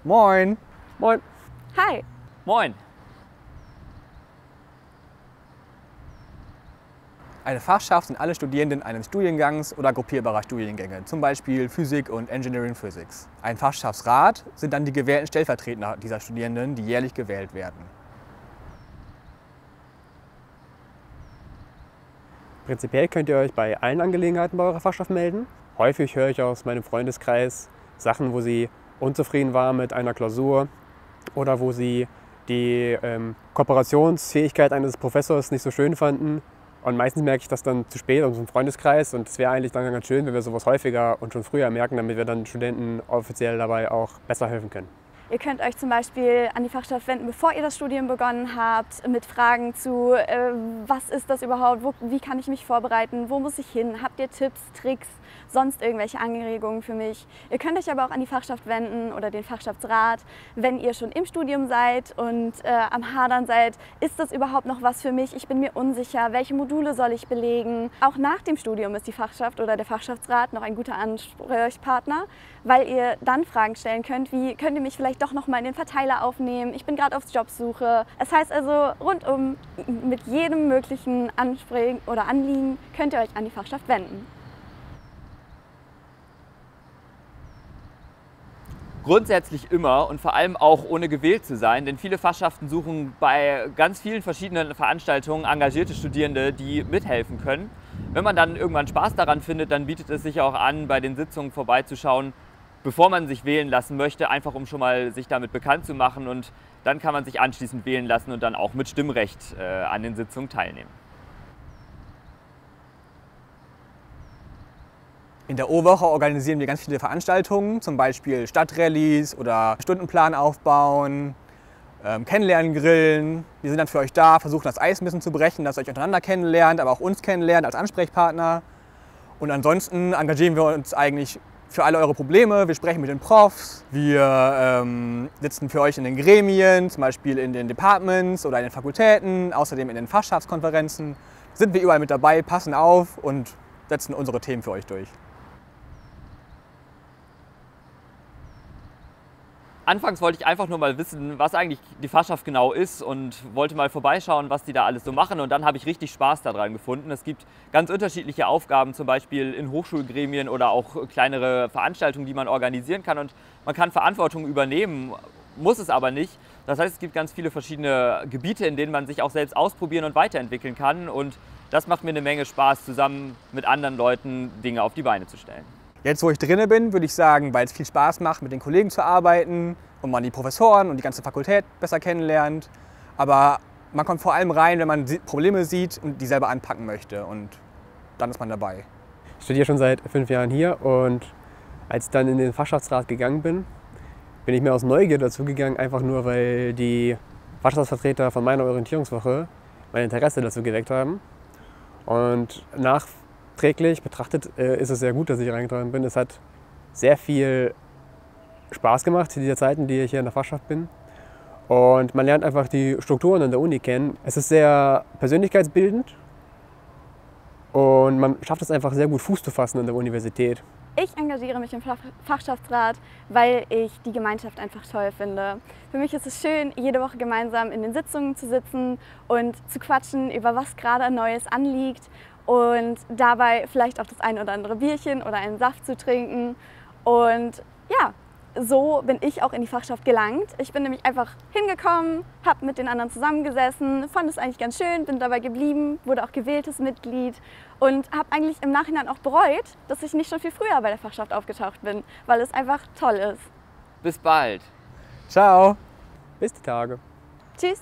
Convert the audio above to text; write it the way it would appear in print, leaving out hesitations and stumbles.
Moin. Moin. Hi. Moin. Eine Fachschaft sind alle Studierenden eines Studiengangs oder gruppierbarer Studiengänge, zum Beispiel Physik und Engineering Physics. Ein Fachschaftsrat sind dann die gewählten Stellvertreter dieser Studierenden, die jährlich gewählt werden. Prinzipiell könnt ihr euch bei allen Angelegenheiten bei eurer Fachschaft melden. Häufig höre ich aus meinem Freundeskreis Sachen, wo sie unzufrieden waren mit einer Klausur oder wo sie die Kooperationsfähigkeit eines Professors nicht so schön fanden. Und meistens merke ich das dann zu spät in unserem Freundeskreis und es wäre eigentlich dann ganz schön, wenn wir sowas häufiger und schon früher merken, damit wir dann Studenten offiziell dabei auch besser helfen können. Ihr könnt euch zum Beispiel an die Fachschaft wenden, bevor ihr das Studium begonnen habt, mit Fragen zu, was ist das überhaupt, wie kann ich mich vorbereiten, wo muss ich hin, habt ihr Tipps, Tricks, sonst irgendwelche Anregungen für mich. Ihr könnt euch aber auch an die Fachschaft wenden oder den Fachschaftsrat, wenn ihr schon im Studium seid und am Hadern seid, ist das überhaupt noch was für mich, ich bin mir unsicher, welche Module soll ich belegen. Auch nach dem Studium ist die Fachschaft oder der Fachschaftsrat noch ein guter Ansprechpartner, weil ihr dann Fragen stellen könnt, wie könnt ihr mich vielleicht doch noch mal in den Verteiler aufnehmen, ich bin gerade auf Jobsuche. Das heißt also, rundum mit jedem möglichen Anliegen könnt ihr euch an die Fachschaft wenden. Grundsätzlich immer und vor allem auch ohne gewählt zu sein, denn viele Fachschaften suchen bei ganz vielen verschiedenen Veranstaltungen engagierte Studierende, die mithelfen können. Wenn man dann irgendwann Spaß daran findet, dann bietet es sich auch an, bei den Sitzungen vorbeizuschauen, bevor man sich wählen lassen möchte, einfach um schon mal sich damit bekannt zu machen, und dann kann man sich anschließend wählen lassen und dann auch mit Stimmrecht an den Sitzungen teilnehmen. In der O-Woche organisieren wir ganz viele Veranstaltungen, zum Beispiel Stadtrallyes oder Stundenplan aufbauen, Kennenlerngrillen. Wir sind dann für euch da, versuchen das Eis ein bisschen zu brechen, dass ihr euch untereinander kennenlernt, aber auch uns kennenlernt als Ansprechpartner. Und ansonsten engagieren wir uns eigentlich für alle eure Probleme. Wir sprechen mit den Profs, wir sitzen für euch in den Gremien, zum Beispiel in den Departments oder in den Fakultäten, außerdem in den Fachschaftskonferenzen. Sind wir überall mit dabei, passen auf und setzen unsere Themen für euch durch. Anfangs wollte ich einfach nur mal wissen, was eigentlich die Fachschaft genau ist, und wollte mal vorbeischauen, was die da alles so machen, und dann habe ich richtig Spaß daran gefunden. Es gibt ganz unterschiedliche Aufgaben, zum Beispiel in Hochschulgremien oder auch kleinere Veranstaltungen, die man organisieren kann, und man kann Verantwortung übernehmen, muss es aber nicht. Das heißt, es gibt ganz viele verschiedene Gebiete, in denen man sich auch selbst ausprobieren und weiterentwickeln kann, und das macht mir eine Menge Spaß, zusammen mit anderen Leuten Dinge auf die Beine zu stellen. Jetzt, wo ich drinne bin, würde ich sagen, weil es viel Spaß macht, mit den Kollegen zu arbeiten und man die Professoren und die ganze Fakultät besser kennenlernt. Aber man kommt vor allem rein, wenn man Probleme sieht und die selber anpacken möchte, und dann ist man dabei. Ich studiere schon seit 5 Jahren hier und als ich dann in den Fachschaftsrat gegangen bin, bin ich mir aus Neugier dazu gegangen, einfach nur, weil die Fachschaftsvertreter von meiner Orientierungswoche mein Interesse dazu geweckt haben. Und nachträglich betrachtet ist es sehr gut, dass ich reingetragen bin. Es hat sehr viel Spaß gemacht in dieser Zeit, in der ich hier in der Fachschaft bin. Und man lernt einfach die Strukturen an der Uni kennen. Es ist sehr persönlichkeitsbildend und man schafft es einfach sehr gut, Fuß zu fassen an der Universität. Ich engagiere mich im Fachschaftsrat, weil ich die Gemeinschaft einfach toll finde. Für mich ist es schön, jede Woche gemeinsam in den Sitzungen zu sitzen und zu quatschen, über was gerade Neues anliegt, und dabei vielleicht auch das ein oder andere Bierchen oder einen Saft zu trinken. Und ja, so bin ich auch in die Fachschaft gelangt. Ich bin nämlich einfach hingekommen, habe mit den anderen zusammengesessen, fand es eigentlich ganz schön, bin dabei geblieben, wurde auch gewähltes Mitglied und habe eigentlich im Nachhinein auch bereut, dass ich nicht schon viel früher bei der Fachschaft aufgetaucht bin, weil es einfach toll ist. Bis bald. Ciao. Bis die Tage. Tschüss.